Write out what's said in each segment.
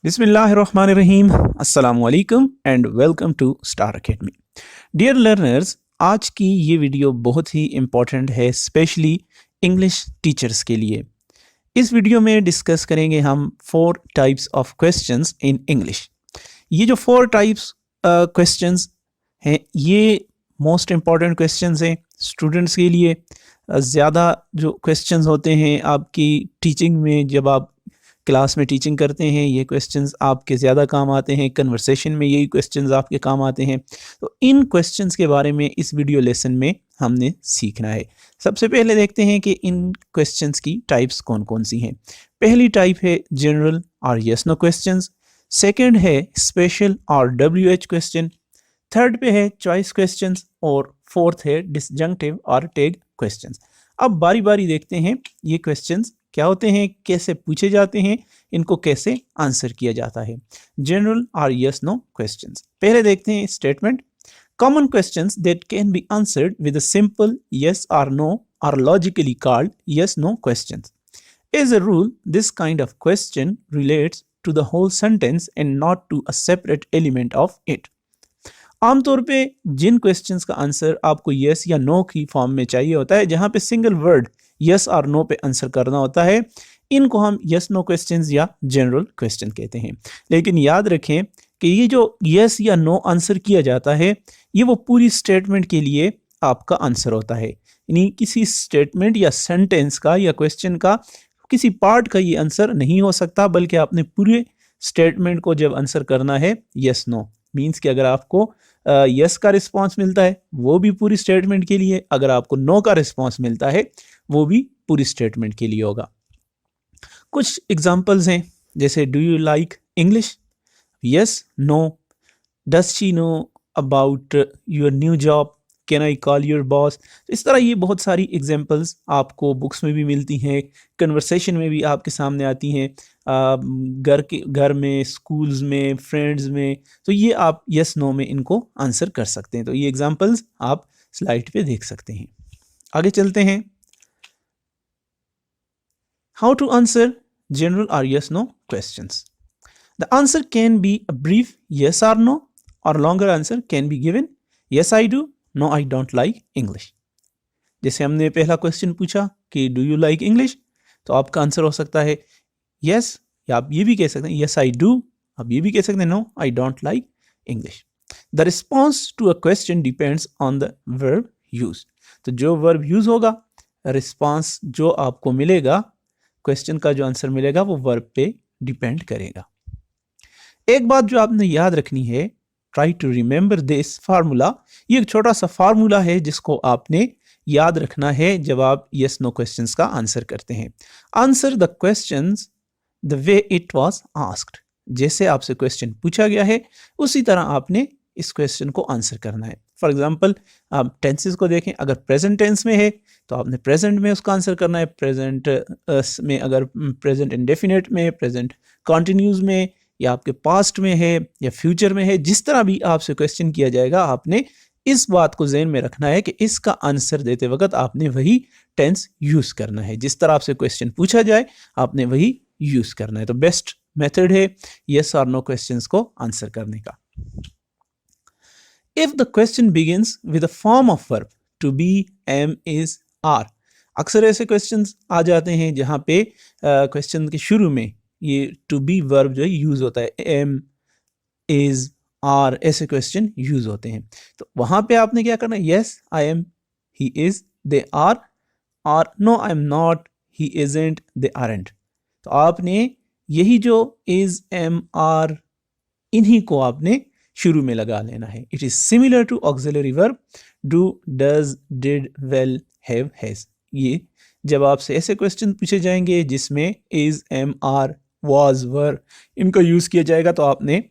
बिस्मिल्लाहिर्रहमानिर्रहीम, अस्सलामु अलैकुम and welcome to Star Academy. Dear learners, आज की ये वीडियो बहुत ही इम्पॉर्टेंट है, स्पेशली इंग्लिश टीचर्स के लिए। इस वीडियो में डिस्कस करेंगे हम 4 types of questions in English. ये जो 4 टाइप्स क्वेश्चंस हैं, ये मोस्ट इम्पॉर्टेंट क्वेश्चंस हैं स्टूडेंट्स के लिए। ज़्यादा जो क्वेश्चंस होते हैं आपकी टीचिंग में, जब आप क्लास में टीचिंग करते हैं, ये क्वेश्चंस आपके ज़्यादा काम आते हैं। कन्वर्सेशन में यही क्वेश्चंस आपके काम आते हैं। तो इन क्वेश्चंस के बारे में इस वीडियो लेसन में हमने सीखना है। सबसे पहले देखते हैं कि इन क्वेश्चंस की टाइप्स कौन कौन सी हैं। पहली टाइप है जनरल और यस नो क्वेश्चंस। सेकंड है स्पेशल और WH क्वेश्चन। थर्ड पे है चॉइस क्वेश्चंस और फोर्थ है डिसजंक्टिव और टैग क्वेश्चंस। अब बारी बारी देखते हैं ये क्वेश्चंस क्या होते हैं, कैसे पूछे जाते हैं, इनको कैसे आंसर किया जाता है। जनरल और यस नो क्वेश्चंस। पहले देखते हैं statement. Common questions that can be answered with a simple yes और no or logically called yes no questions. As a rule, this kind of question relates to the whole sentence and not to a separate element of it. आमतौर पे जिन questions का answer आपको yes या no की form में चाहिए होता है, जहां पे सिंगल वर्ड यस और नो पे आंसर करना होता है, इनको हम यस नो क्वेश्चंस या जनरल क्वेश्चन कहते हैं। लेकिन याद रखें कि ये जो यस या नो आंसर किया जाता है, ये वो पूरी स्टेटमेंट के लिए आपका आंसर होता है। यानी किसी स्टेटमेंट या सेंटेंस का या क्वेश्चन का किसी पार्ट का ये आंसर नहीं हो सकता, बल्कि आपने पूरे स्टेटमेंट को जब आंसर करना है यस नो मीन्स कि अगर आपको यस का रिस्पॉन्स मिलता है वो भी पूरी स्टेटमेंट के लिए, अगर आपको नो का रिस्पॉन्स मिलता है वो भी पूरी स्टेटमेंट के लिए होगा। कुछ एग्जांपल्स हैं, जैसे do you like English, yes no, does she know about your new job, can I call your boss. इस तरह ये बहुत सारी एग्जांपल्स आपको बुक्स में भी मिलती हैं, कन्वर्सेशन में भी आपके सामने आती हैं, घर में, स्कूल्स में, फ्रेंड्स में। तो ये आप यस नो में इनको आंसर कर सकते हैं। तो ये एग्जांपल्स आप स्लाइड पे देख सकते हैं। आगे चलते हैं। हाउ टू आंसर जनरल और yes no questions. The answer can be a brief yes और नो, और longer answer can be given yes I do, no I don't like English. जैसे हमने पहला क्वेश्चन पूछा कि डू यू लाइक इंग्लिश, तो आपका आंसर हो सकता है यस, या आप ये भी कह सकते हैं यस आई डू, आप ये भी कह सकते हैं no I don't like English. The response to a question depends on the verb use. तो जो वर्ब यूज होगा, रिस्पॉन्स जो आपको मिलेगा, क्वेश्चन का जो आंसर मिलेगा, वो वर्ब पे डिपेंड करेगा। एक बात जो आपने याद रखनी है, try to remember this formula. ये एक छोटा सा फार्मूला है जिसको आपने याद रखना है जब आप यस नो क्वेश्चंस का आंसर करते हैं। Answer the questions the way it was asked. जैसे आपसे क्वेश्चन पूछा गया है उसी तरह आपने इस क्वेश्चन को आंसर करना है। फॉर एग्जाम्पल, आप टेंसेस को देखें, अगर प्रेजेंट टेंस में है तो आपने प्रेजेंट में उसका आंसर करना है। प्रेजेंट में, अगर प्रेजेंट इंडेफिनिट में, प्रेजेंट कॉन्टिन्यूज में, या आपके पास्ट में है या फ्यूचर में है, जिस तरह भी आपसे क्वेश्चन किया जाएगा, आपने इस बात को ज़हन में रखना है कि इसका आंसर देते वक्त आपने वही टेंस यूज करना है। जिस तरह आपसे क्वेश्चन पूछा जाए आपने वही यूज करना है। तो बेस्ट मेथड है यस और नो क्वेश्चंस को आंसर करने का। If the question begins with a form of verb to be, am, is, are. अक्सर ऐसे क्वेश्चंस आ जाते हैं जहां पे क्वेश्चन के शुरू में ये टू बी वर्ब जो है यूज होता है, एम, इज, आर, ऐसे क्वेश्चन यूज होते हैं। तो वहां पे आपने क्या करना है, yes I am, he is, they are, और no I am not, he isn't, they aren't. तो आपने यही जो इज, एम, आर, इन्हीं को आपने शुरू में लगा लेना है। It is similar to auxiliary verb do, does, did, well, have, has. ये जब आपसे ऐसे क्वेश्चन पूछे जाएंगे जिसमें is, am, are, was, were, इनको यूज किया जाएगा, तो आपने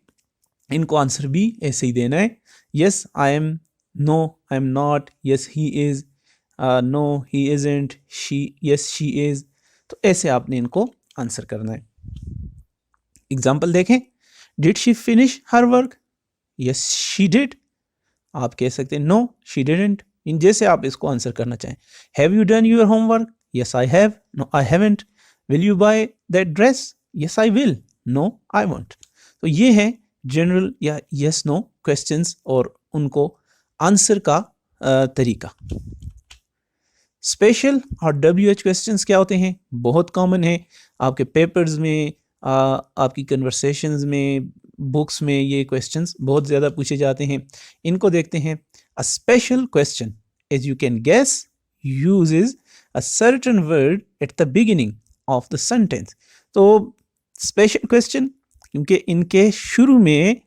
इनको आंसर भी ऐसे ही देना है। Yes I am, no I am not, yes he is, no he isn't, she, yes she is. तो ऐसे आपने इनको आंसर करना है। एग्जाम्पल देखें। Did she finish her work, yes she did. आप कह सकते हैं नो शी डिडंट, इन जैसे आप इसको आंसर करना चाहें। Have you done your homework, yes I have, no I haven't. Will you buy that dress, yes I will, no I won't. तो ये है जनरल या यस नो क्वेश्चंस और उनको आंसर का तरीका। स्पेशल और WH क्वेश्चंस क्या होते हैं? बहुत कॉमन है आपके पेपर्स में, आपकी कन्वर्सेशंस में, बुक्स में ये क्वेश्चंस बहुत ज़्यादा पूछे जाते हैं। इनको देखते हैं। A special question, as you can guess, uses a certain word at the beginning of the sentence। तो स्पेशल क्वेश्चन क्योंकि इनके शुरू में,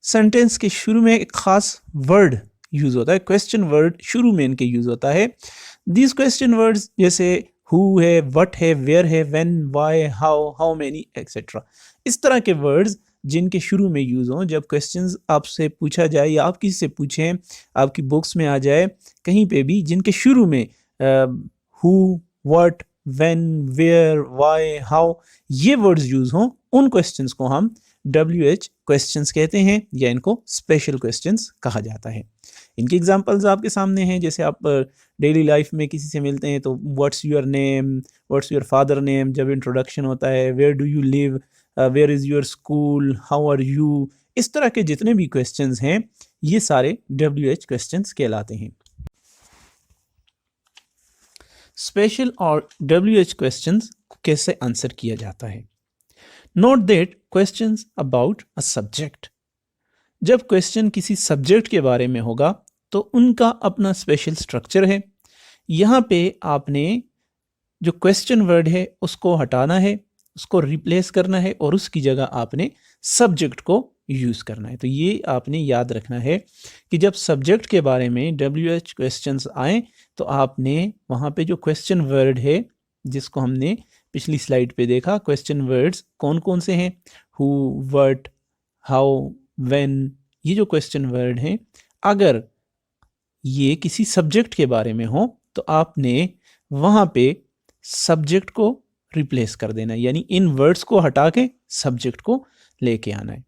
सेंटेंस के शुरू में एक खास वर्ड यूज होता है, क्वेश्चन वर्ड शुरू में इनके यूज होता है। दीज क्वेश्चन वर्ड्स जैसे हु है, व्हाट है, वेयर है, when, why, how many etcetera, इस तरह के वर्ड्स जिनके शुरू में यूज हों। जब क्वेश्चंस आपसे पूछा जाए या आप किसी से पूछें, आपकी बुक्स में आ जाए कहीं पे भी, जिनके शुरू में who, what, when, where, why, how ये वर्ड्स यूज हों, उन क्वेश्चंस को हम WH क्वेश्चंस कहते हैं या इनको स्पेशल क्वेश्चंस कहा जाता है। इनकी एग्जांपल्स आपके सामने हैं। जैसे आप डेली लाइफ में किसी से मिलते हैं तो what's your name, what's your father name जब इंट्रोडक्शन होता है, where do you live, where is your school, how are you, इस तरह के जितने भी क्वेश्चंस हैं ये सारे WH क्वेश्चंस कहलाते हैं। स्पेशल और WH क्वेश्चंस कैसे आंसर किया जाता है? Note that questions about a subject, जब क्वेश्चन किसी सब्जेक्ट के बारे में होगा तो उनका अपना स्पेशल स्ट्रक्चर है। यहाँ पे आपने जो क्वेश्चन वर्ड है उसको हटाना है, उसको रिप्लेस करना है और उसकी जगह आपने सब्जेक्ट को यूज़ करना है। तो ये आपने याद रखना है कि जब सब्जेक्ट के बारे में WH क्वेश्चंस आए तो आपने वहाँ पे जो क्वेश्चन वर्ड है, जिसको हमने पिछली स्लाइड पे देखा, क्वेश्चन वर्ड्स कौन कौन से हैं, हु, व्हाट, हाउ, व्हेन, ये जो क्वेश्चन वर्ड हैं, अगर ये किसी सब्जेक्ट के बारे में हो तो आपने वहाँ पे सब्जेक्ट को रिप्लेस कर देना है, यानी इन वर्ड्स को हटा के सब्जेक्ट को लेके आना है।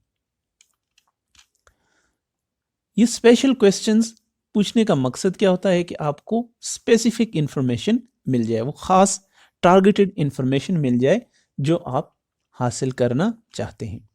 ये स्पेशल क्वेश्चंस पूछने का मकसद क्या होता है कि आपको स्पेसिफिक इंफॉर्मेशन मिल जाए, वो खास टारगेटेड इंफॉर्मेशन मिल जाए जो आप हासिल करना चाहते हैं।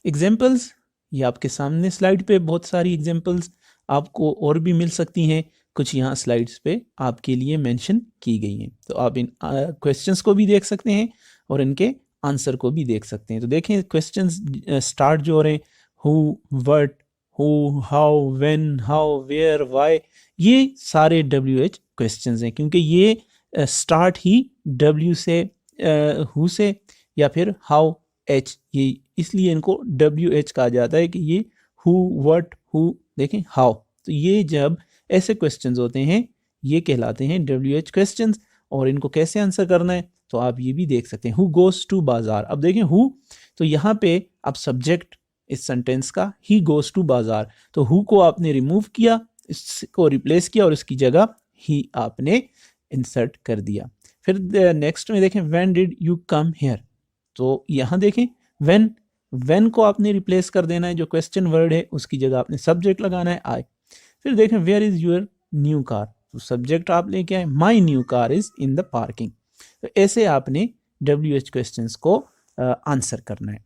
एग्जाम्पल्स, ये आपके सामने स्लाइड पे बहुत सारी एग्जाम्पल्स आपको और भी मिल सकती हैं, कुछ यहाँ स्लाइड्स पे आपके लिए मेंशन की गई हैं। तो आप इन क्वेश्चंस को भी देख सकते हैं और इनके आंसर को भी देख सकते हैं। तो देखें क्वेश्चंस स्टार्ट जो हो रहे हैं, who, what, who, how, when, how, where, why, ये सारे WH क्वेश्चंस हैं क्योंकि ये स्टार्ट ही W से, हु से या फिर हाउ, H, ये इसलिए इनको WH कहा जाता है कि ये हु, व्हाट, हु, देखें हाउ, तो ये जब ऐसे क्वेश्चंस होते हैं ये कहलाते हैं WH क्वेश्चंस। और इनको कैसे आंसर करना है तो आप ये भी देख सकते हैं। हु गोज टू बाजार, अब देखें हु, तो यहाँ पे अब सब्जेक्ट इस सेंटेंस का ही गोज टू बाजार, तो हु को आपने रिमूव किया, इसको रिप्लेस किया और इसकी जगह ही आपने इंसर्ट कर दिया। फिर नेक्स्ट में देखें when did you come here, तो यहाँ देखें व्हेन को आपने रिप्लेस कर देना है, जो क्वेश्चन वर्ड है उसकी जगह आपने सब्जेक्ट लगाना है आई। फिर देखें where is your new car, तो सब्जेक्ट आप लेके आए, my new car is in the parking. तो ऐसे आपने WH क्वेश्चंस को आंसर करना है।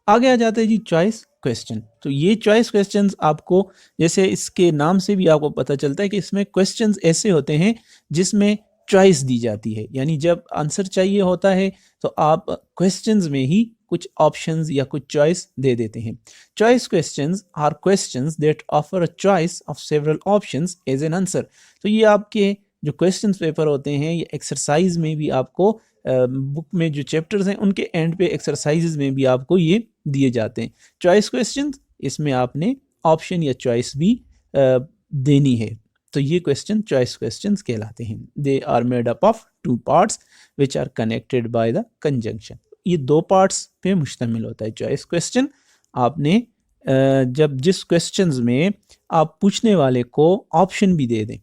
आगे आ जाते हैं जी चॉइस क्वेश्चन। तो ये चॉइस क्वेश्चंस आपको, जैसे इसके नाम से भी आपको पता चलता है कि इसमें क्वेश्चंस ऐसे होते हैं जिसमें चॉइस दी जाती है, यानी जब आंसर चाहिए होता है तो आप क्वेश्चंस में ही कुछ ऑप्शंस या कुछ चॉइस दे देते हैं। Choice questions are questions that offer a choice of several options as an answer. तो ये आपके जो क्वेश्चंस पेपर होते हैं, ये एक्सरसाइज में भी आपको बुक में जो चैप्टर्स हैं उनके एंड पे एक्सरसाइजेज में भी आपको ये दिए जाते हैं। चॉइस क्वेश्चंस, इसमें आपने ऑप्शन या चॉइस भी देनी है। तो ये क्वेश्चन चॉइस क्वेश्चंस कहलाते हैं। They are made up of two parts which are connected by the conjunction. ये दो पार्ट्स पे मुश्तमिल होता है चॉइस क्वेश्चन। आपने जब जिस क्वेश्चंस में आप पूछने वाले को ऑप्शन भी दे दें,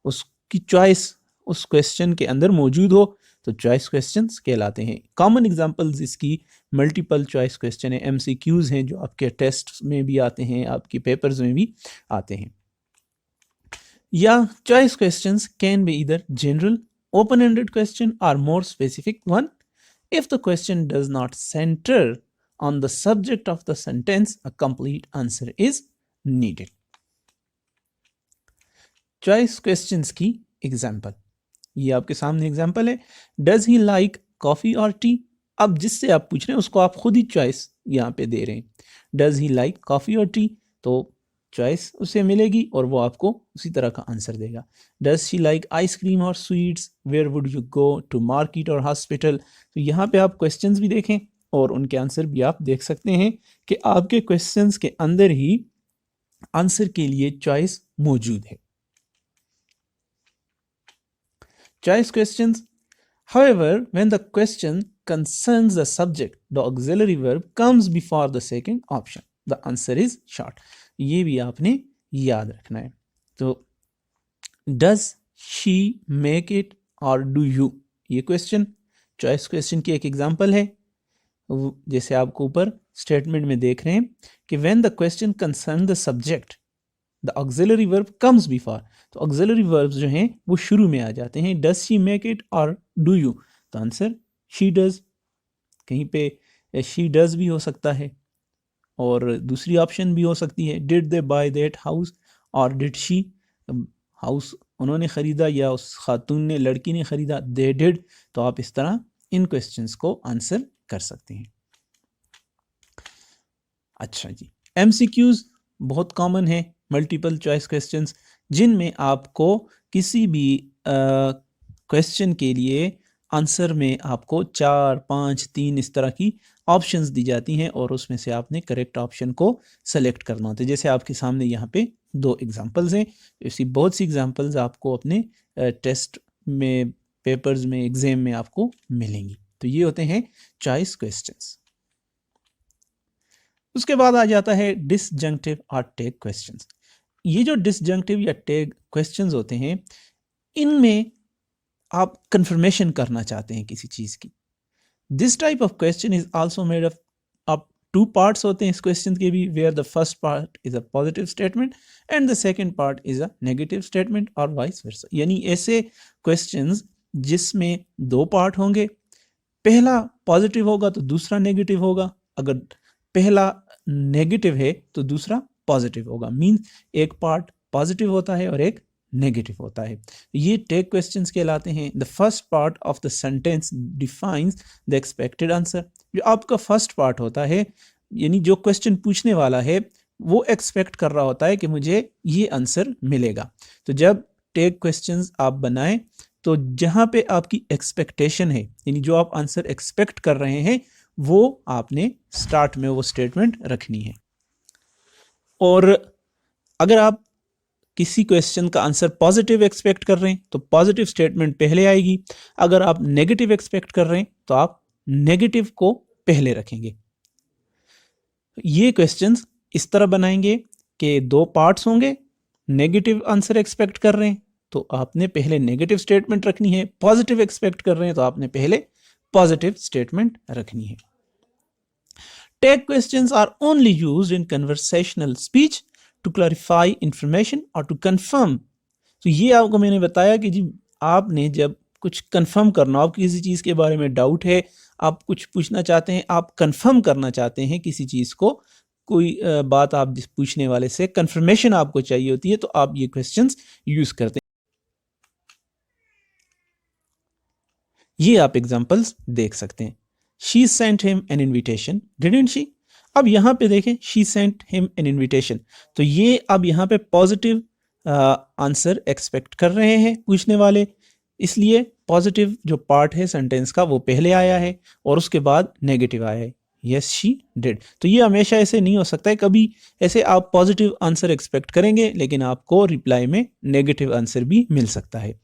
उसकी चॉइस उस क्वेश्चन के अंदर मौजूद हो, तो चॉइस क्वेश्चंस कहलाते हैं। कॉमन एग्जांपल्स इसकी मल्टीपल चॉइस क्वेश्चन है, MCQs हैं जो आपके टेस्ट में भी आते हैं, आपके पेपर्स में भी आते हैं। या चॉइस क्वेश्चंस कैन बी इधर general open-ended question or more specific one. If the question does not center on the subject of the sentence, a complete answer is needed. Choice questions की example, ये आपके सामने example है. Does he like coffee और T. अब जिससे आप पूछ रहे हैं उसको आप खुद ही चॉइस यहाँ पे दे रहे हैं. डज ही लाइक कॉफी और टी, तो चॉइस उसे मिलेगी और वो आपको उसी तरह का आंसर देगा. डज शी लाइक आइसक्रीम और sweets, where would you go, to market और हॉस्पिटल. तो यहाँ पे आप क्वेश्चंस भी देखें और उनके आंसर भी आप देख सकते हैं कि आपके क्वेश्चंस के अंदर ही आंसर के लिए चॉइस मौजूद है. Choice questions. However, when the question concerns the subject, the auxiliary verb comes before the second option. The answer is short. ये भी आपने याद रखना है. तो does she make it or do you, ये क्वेश्चन चॉइस क्वेश्चन की एक एग्जांपल है. जैसे आपको ऊपर स्टेटमेंट में देख रहे हैं कि when the question concerns the subject, the auxiliary verb comes before. तो auxiliary verbs जो हैं वो शुरू में आ जाते हैं. does she make it or do you, तो आंसर she does. कहीं पे she does भी हो सकता है और दूसरी ऑप्शन भी हो सकती है did they buy that house और did she, हाउस उन्होंने ख़रीदा या उस खातून ने, लड़की ने ख़रीदा, they did. तो आप इस तरह इन क्वेश्चंस को आंसर कर सकते हैं. अच्छा जी, MCQs बहुत कॉमन है, मल्टीपल चॉइस क्वेश्चंस, जिनमें आपको किसी भी क्वेश्चन के लिए आंसर में आपको 4, 5, 3 इस तरह की ऑप्शंस दी जाती हैं और उसमें से आपने करेक्ट ऑप्शन को सेलेक्ट करना होता है. जैसे आपके सामने यहाँ पे 2 एग्जांपल्स हैं. ऐसी बहुत सी एग्जांपल्स आपको अपने टेस्ट में, पेपर्स में, एग्जाम में आपको मिलेंगी. तो ये होते हैं चॉइस क्वेश्चंस. उसके बाद आ जाता है डिसजंक्टिव और टैग क्वेश्चंस. ये जो डिसजंक्टिव या टैग क्वेश्चंस होते हैं, इनमें आप कंफर्मेशन करना चाहते हैं किसी चीज़ की. This type of question is also made of 2 parts होते हैं इस क्वेश्चन के भी, where the first part is a positive statement and the second part is a negative statement और वाइस वर्सा. यानी ऐसे क्वेश्चंस जिसमें 2 पार्ट होंगे, पहला पॉजिटिव होगा तो दूसरा नेगेटिव होगा, अगर पहला नेगेटिव है तो दूसरा पॉजिटिव होगा. मीन्स एक पार्ट पॉजिटिव होता है और एक नेगेटिव होता है. ये टैग क्वेश्चंस कहलाते हैं. The first part of the sentence defines the expected answer. जो आपका फर्स्ट पार्ट होता है, यानी जो क्वेश्चन पूछने वाला है वो एक्सपेक्ट कर रहा होता है कि मुझे ये आंसर मिलेगा. तो जब टैग क्वेश्चंस आप बनाएं तो जहाँ पे आपकी एक्सपेक्टेशन है, यानी जो आप आंसर एक्सपेक्ट कर रहे हैं, वो आपने स्टार्ट में वो स्टेटमेंट रखनी है. और अगर आप किसी क्वेश्चन का आंसर पॉजिटिव एक्सपेक्ट कर रहे हैं तो पॉजिटिव स्टेटमेंट पहले आएगी. अगर आप नेगेटिव एक्सपेक्ट कर रहे हैं तो आप नेगेटिव को पहले रखेंगे. ये क्वेश्चंस इस तरह बनाएंगे कि 2 पार्ट्स होंगे. नेगेटिव आंसर एक्सपेक्ट कर रहे हैं तो आपने पहले नेगेटिव स्टेटमेंट रखनी है. पॉजिटिव एक्सपेक्ट कर रहे हैं तो आपने पहले पॉजिटिव स्टेटमेंट रखनी है. Tag questions are only used in conversational speech to clarify information or to confirm. तो ये आपको मैंने बताया कि जी आपने जब कुछ कंफर्म करना, आप किसी चीज़ के बारे में डाउट है, आप कुछ पूछना चाहते हैं, आप कंफर्म करना चाहते हैं किसी चीज़ को, कोई बात आप जिस पूछने वाले से कंफर्मेशन आपको चाहिए होती है, तो आप ये क्वेश्चंस यूज़ करते हैं. ये आप एग्जांपल्स देख सकते हैं. She sent him an invitation, didn't she? अब यहाँ पे देखें, she sent him an invitation. तो ये अब यहाँ पे पॉजिटिव आंसर एक्सपेक्ट कर रहे हैं पूछने वाले, इसलिए पॉजिटिव जो पार्ट है सेंटेंस का वो पहले आया है और उसके बाद नेगेटिव आया है. Yes, she did. तो ये हमेशा ऐसे नहीं हो सकता है. कभी ऐसे आप पॉजिटिव आंसर एक्सपेक्ट करेंगे लेकिन आपको रिप्लाई में नेगेटिव आंसर भी मिल सकता है.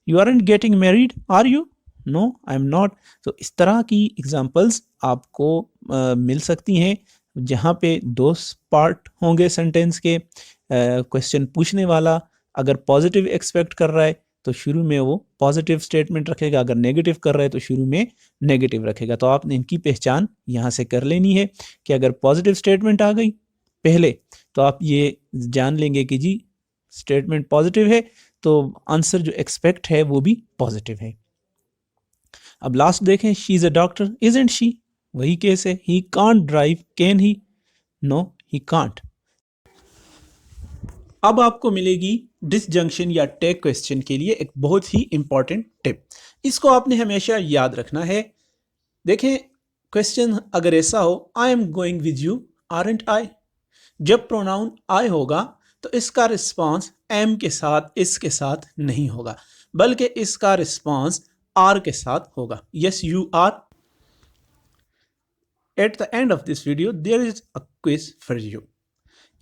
You aren't getting married, are you? No I am not. तो इस तरह की एग्जांपल्स आपको मिल सकती हैं जहाँ पे 2 पार्ट होंगे सेंटेंस के. क्वेश्चन पूछने वाला अगर पॉजिटिव एक्सपेक्ट कर रहा है तो शुरू में वो पॉजिटिव स्टेटमेंट रखेगा, अगर नेगेटिव कर रहा है तो शुरू में नेगेटिव रखेगा. तो आपने इनकी पहचान यहाँ से कर लेनी है कि अगर पॉजिटिव स्टेटमेंट आ गई पहले तो आप ये जान लेंगे कि जी स्टेटमेंट पॉजिटिव है, तो आंसर जो एक्सपेक्ट है वो भी पॉजिटिव है। अब लास्ट देखें, she is a doctor, isn't she, वही केस है। He can't drive, can he? No, he can't. अब आपको मिलेगी डिसजंक्शन या टैग क्वेश्चन के लिए एक बहुत ही इंपॉर्टेंट टिप। इसको आपने हमेशा याद रखना है। देखें, क्वेश्चन अगर ऐसा हो, I am going with you, aren't I, जब प्रोनाउन आई होगा तो इसका रिस्पांस एम के साथ, इस के साथ नहीं होगा, बल्कि इसका रिस्पांस आर के साथ होगा। Yes you are. At the end of this video there is a quiz for you.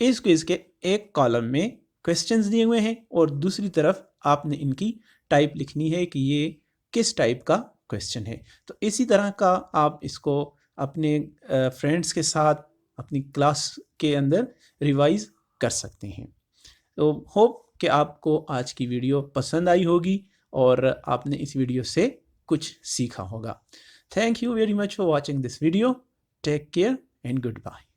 इस क्विज के एक कॉलम में क्वेश्चंस दिए हुए हैं और दूसरी तरफ आपने इनकी टाइप लिखनी है कि ये किस टाइप का क्वेश्चन है। तो इसी तरह का आप इसको अपने फ्रेंड्स के साथ अपनी क्लास के अंदर रिवाइज कर सकते हैं। तो होप कि आपको आज की वीडियो पसंद आई होगी और आपने इस वीडियो से कुछ सीखा होगा। Thank you very much for watching this video. Take care and good bye.